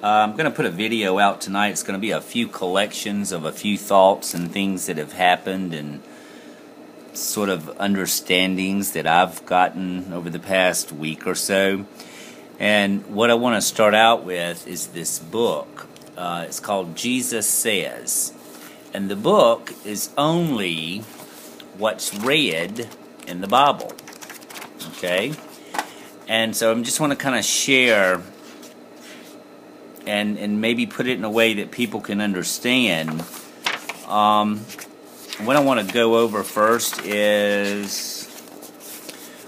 I'm going to put a video out tonight. It's going to be a few collections of a few thoughts and things that have happened and sort of understandings that I've gotten over the past week or so. And what I want to start out with is this book. It's called Jesus Says. And the book is only what's read in the Bible. Okay? And so I just want to kind of share and maybe put it in a way that people can understand. What I want to go over first is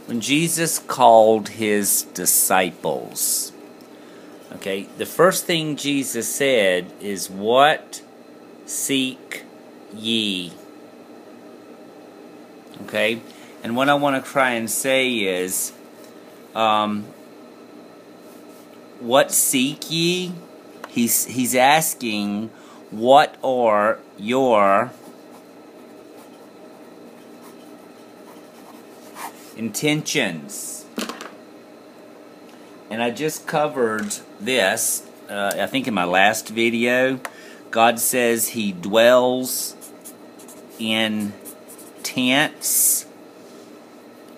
when Jesus called his disciples. Okay, the first thing Jesus said is, "What seek ye?" Okay, and what I want to try and say is, what seek ye? He's asking, what are your intentions? And I just covered this, I think in my last video. God says he dwells in tents.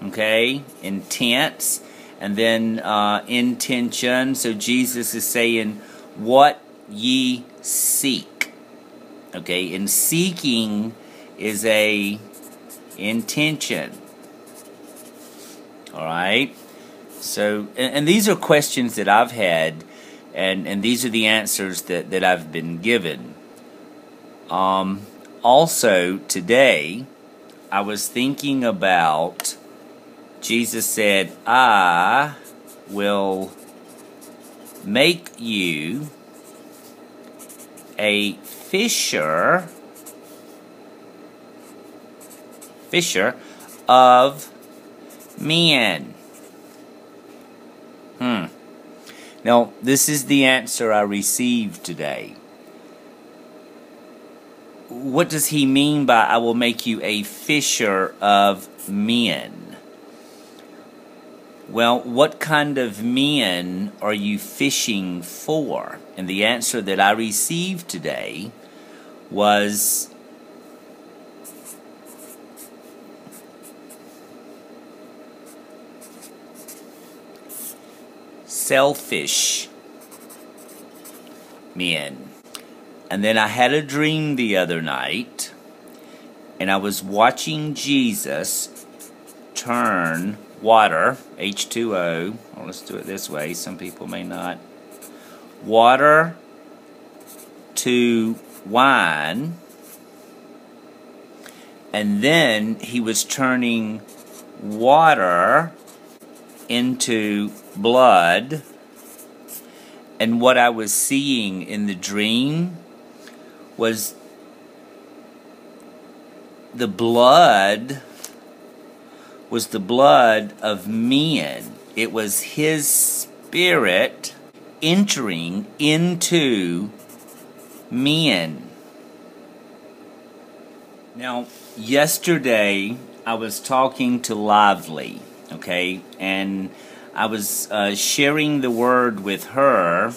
Okay, in tents. And then intention. So Jesus is saying, what ye seek. Okay, and seeking is a intention. Alright? So, and these are questions that I've had, and these are the answers that I've been given. Also, today, I was thinking about, Jesus said, I will make you a fisher of men. Now, this is the answer I received today. What does he mean by I will make you a fisher of men? Well, what kind of men are you fishing for? And the answer that I received today was selfish men. And then I had a dream the other night, and I was watching Jesus turn water, H2O, well, let's do it this way, some people may not, water to wine, and then he was turning water into blood. And what I was seeing in the dream was the blood of men. It was his spirit entering into men. Now, yesterday I was talking to Lively, okay, and I was sharing the word with her,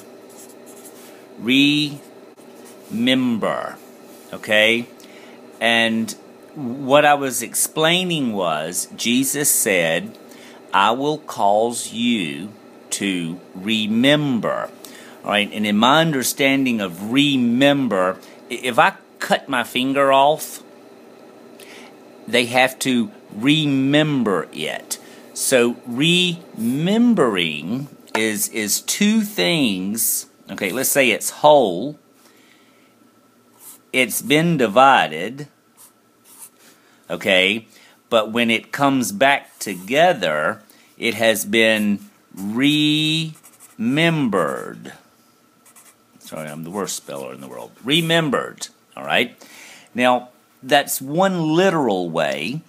remember, okay, and what I was explaining was, Jesus said, I will cause you to remember. Alright, and in my understanding of remember, if I cut my finger off, they have to remember it. So remembering is two things. Okay, let's say it's whole. It's been divided. Okay, but when it comes back together, it has been remembered. Sorry, I'm the worst speller in the world. Remembered, all right? Now, that's one literal way,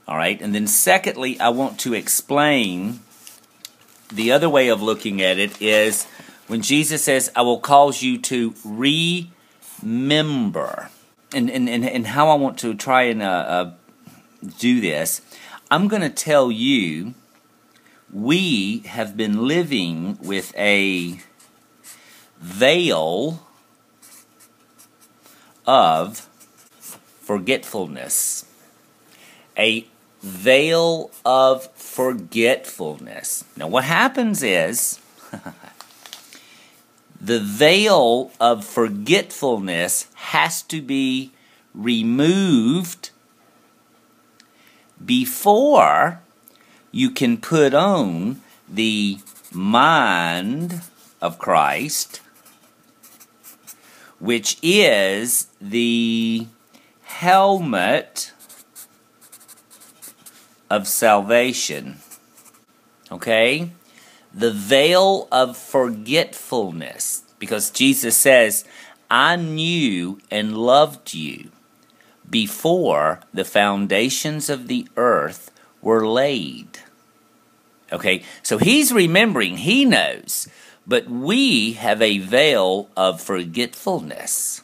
all right? And then secondly, I want to explain the other way of looking at it is when Jesus says, I will cause you to remember. And how I want to try and do this, I'm going to tell you, we have been living with a veil of forgetfulness. A veil of forgetfulness. Now what happens is, the veil of forgetfulness has to be removed before you can put on the mind of Christ, which is the helmet of salvation. Okay? The veil of forgetfulness. Because Jesus says, I knew and loved you before the foundations of the earth were laid. Okay? So he's remembering, he knows. But we have a veil of forgetfulness.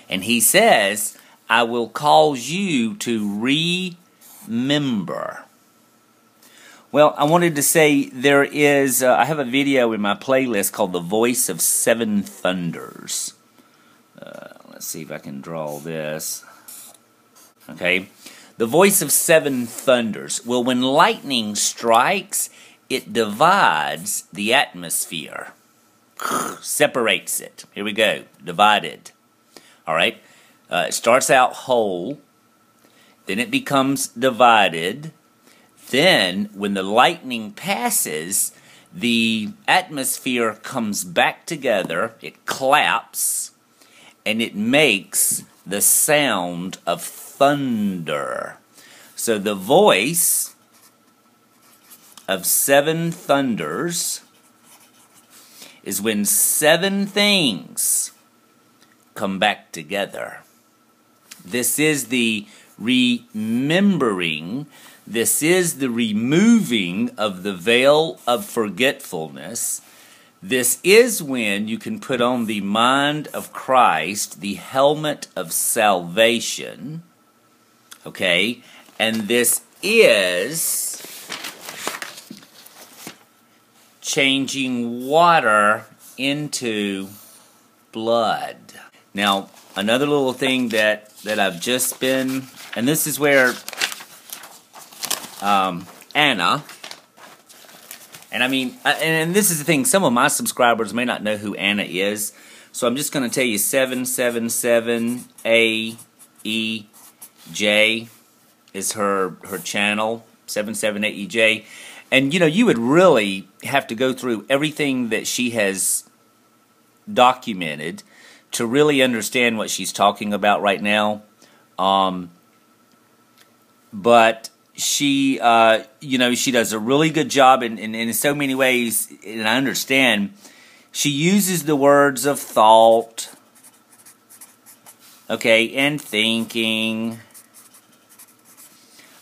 And he says, I will cause you to remember. Well, I wanted to say there is, I have a video in my playlist called The Voice of Seven Thunders. Let's see if I can draw this. Okay. The Voice of Seven Thunders. Well, when lightning strikes, it divides the atmosphere. Separates it. Here we go. Divided. Alright. It starts out whole. Then it becomes divided. Then, when the lightning passes, the atmosphere comes back together. It claps. And it makes the sound of thunder. So the voice of seven thunders is when seven things come back together. This is the remembering, this is the removing of the veil of forgetfulness. This is when you can put on the mind of Christ, the helmet of salvation. Okay? And this is changing water into blood. Now, another little thing that I've just been, and this is where Anna, and I mean, and this is the thing, some of my subscribers may not know who Anna is, so I'm just going to tell you 777AEJ is her channel, 778EJ. And, you know, you would really have to go through everything that she has documented to really understand what she's talking about right now. But she, you know, she does a really good job in so many ways, and I understand. She uses the words of thought, okay, and thinking,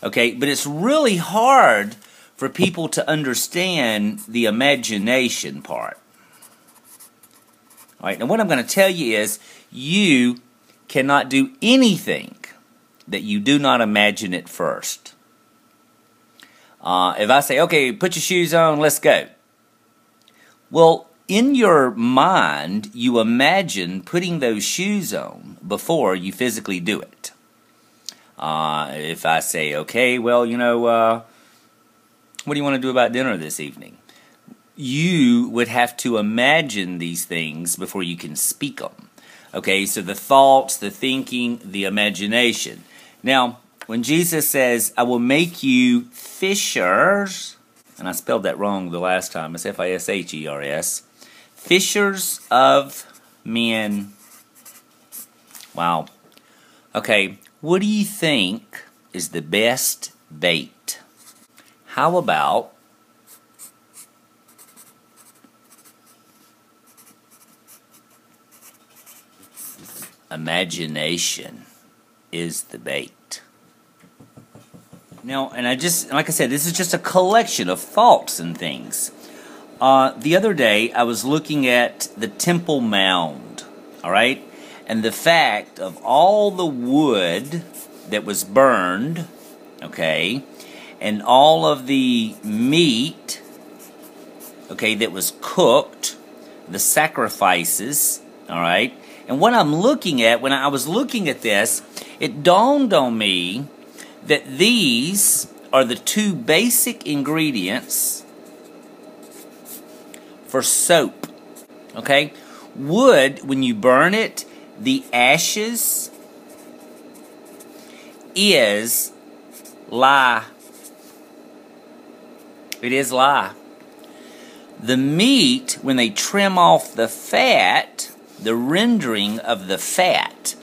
okay, but it's really hard for people to understand the imagination part. All right, now what I'm going to tell you is you cannot do anything that you do not imagine it first. If I say, okay, put your shoes on, let's go. Well, in your mind, you imagine putting those shoes on before you physically do it. If I say, okay, well, you know, what do you want to do about dinner this evening? You would have to imagine these things before you can speak them. Okay, so the thoughts, the thinking, the imagination. Now, when Jesus says, I will make you fishers, and I spelled that wrong the last time, it's F-I-S-H-E-R-S, fishers of men. Wow. Okay, what do you think is the best bait? How about imagination is the bait? Now, and like I said, this is just a collection of thoughts and things. The other day, I was looking at the Temple Mount, all right? And the fact of all the wood that was burned, okay, and all of the meat, okay, that was cooked, the sacrifices, all right? And what I'm looking at, when I was looking at this, it dawned on me that these are the two basic ingredients for soap, okay? Wood, when you burn it, the ashes is lye. It is lye. The meat, when they trim off the fat, the rendering of the fat,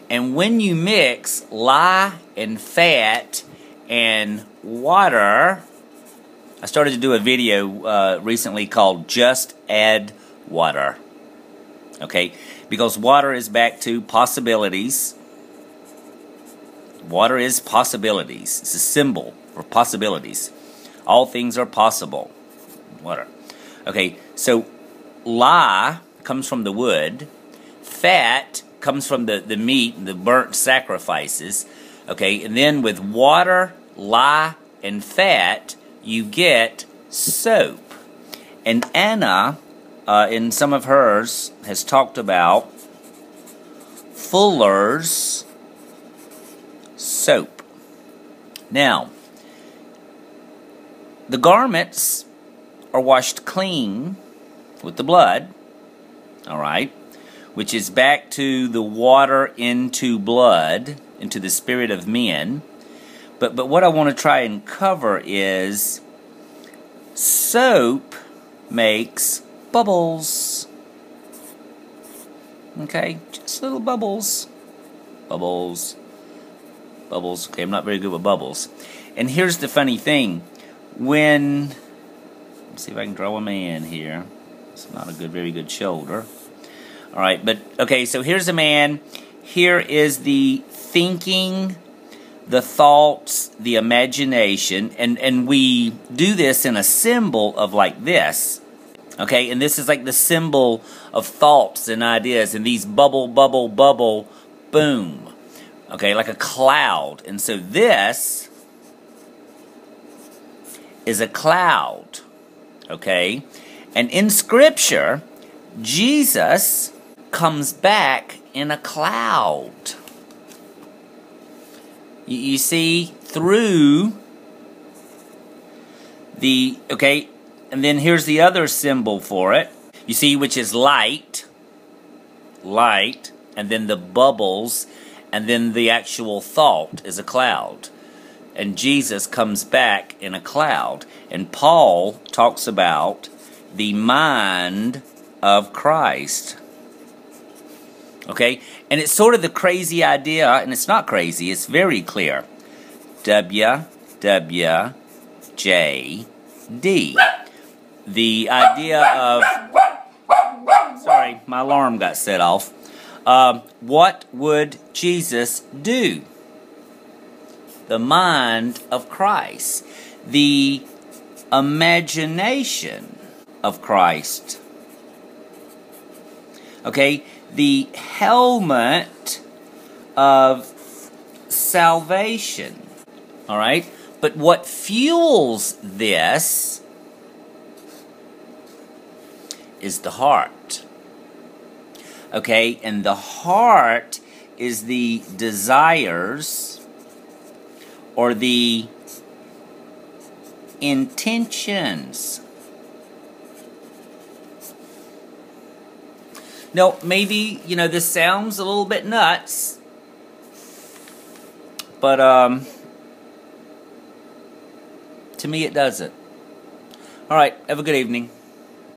and when you mix lye and fat and water, I started to do a video recently called Just Add Water. Okay, because water is back to possibilities. Water is possibilities. It's a symbol for possibilities. All things are possible. Water. Okay, so lye comes from the wood. Fat comes from the meat, the burnt sacrifices. Okay, and then with water, lye, and fat, you get soap. And Anna, in some of hers, has talked about Fuller's soap. Now, the garments are washed clean with the blood, all right, which is back to the water into blood, into the spirit of men. But what I want to try and cover is soap makes bubbles. Okay, just little bubbles. Bubbles. Bubbles. Okay, I'm not very good with bubbles. And here's the funny thing. When, let's see if I can draw a man here. It's not a very good shoulder. Alright, but, okay, so here's a man. Here is the thinking, the thoughts, the imagination, and we do this in a symbol of like this. Okay, and this is like the symbol of thoughts and ideas, and these bubble, bubble, bubble, boom. Okay, like a cloud. And so this is a cloud. Okay, and in Scripture, Jesus comes back in a cloud. You see, through the, okay, and then here's the other symbol for it. You see, which is light, light, and then the bubbles, and then the actual thought is a cloud. And Jesus comes back in a cloud. And Paul talks about the mind of Christ. Okay? And it's sort of the crazy idea, and it's not crazy, it's very clear. WWJD. The idea of... Sorry, my alarm got set off. What would Jesus do? The mind of Christ. The imagination of Christ. Okay? The helmet of salvation. Alright? But what fuels this is the heart. Okay? And the heart is the desires or the intentions. Now, maybe, you know, this sounds a little bit nuts, but to me it doesn't. All right, have a good evening.